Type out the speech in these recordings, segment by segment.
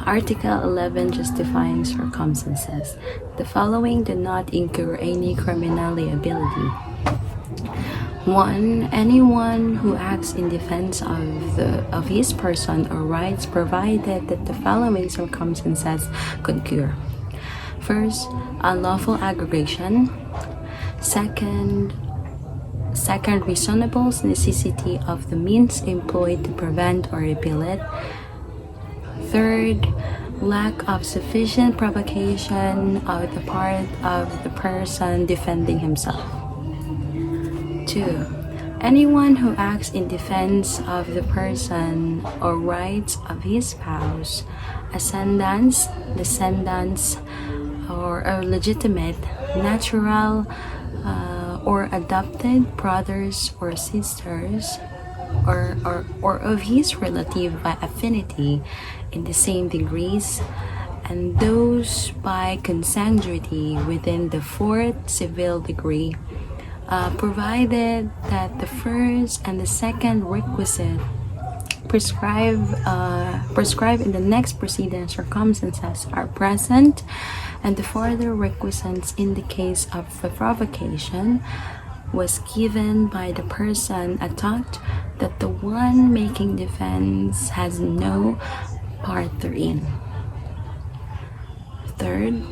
Article 11 Justifying Circumstances. The following do not incur any criminal liability. 1. Anyone who acts in defense of his person or rights, provided that the following circumstances concur. First, unlawful aggregation. Second, reasonable necessity of the means employed to prevent or repel it. Third, lack of sufficient provocation on the part of the person defending himself. 2. Anyone who acts in defense of the person or rights of his spouse, ascendants, descendants, or legitimate, natural, or adopted brothers or sisters, or of his relative by affinity in the same degrees, and those by consanguinity within the fourth civil degree, provided that the first and the second requisite prescribed in the next preceding circumstances are present, and the further requisites in the case of the provocation was given by the person attacked, that the one making defense has no part therein. Third,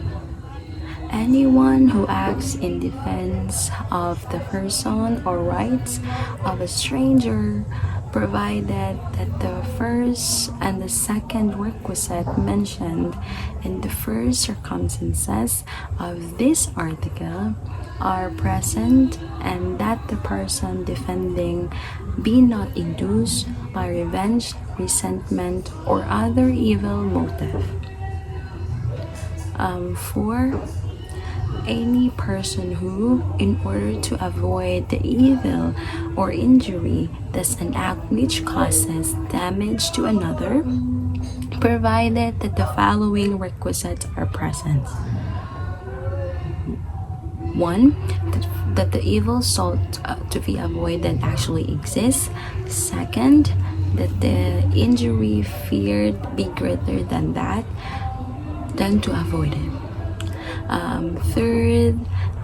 anyone who acts in defense of the person or rights of a stranger, provided that the first and the second requisite mentioned in the first circumstances of this article are present, and that the person defending be not induced by revenge, resentment, or other evil motive. 4. Any person who, in order to avoid the evil or injury, does an act which causes damage to another, provided that the following requisites are present. 1. That the evil sought to be avoided actually exists. Second, that the injury feared be greater than to avoid it. Third,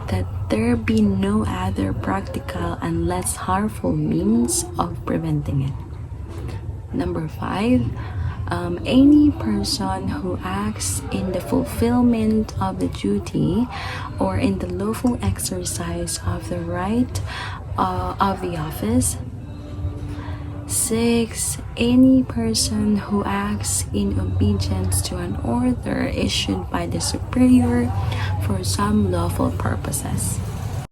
that there be no other practical and less harmful means of preventing it. 5. Any person who acts in the fulfillment of the duty or in the lawful exercise of the right of the office. 6. Any person who acts in obedience to an order issued by the superior for some lawful purposes.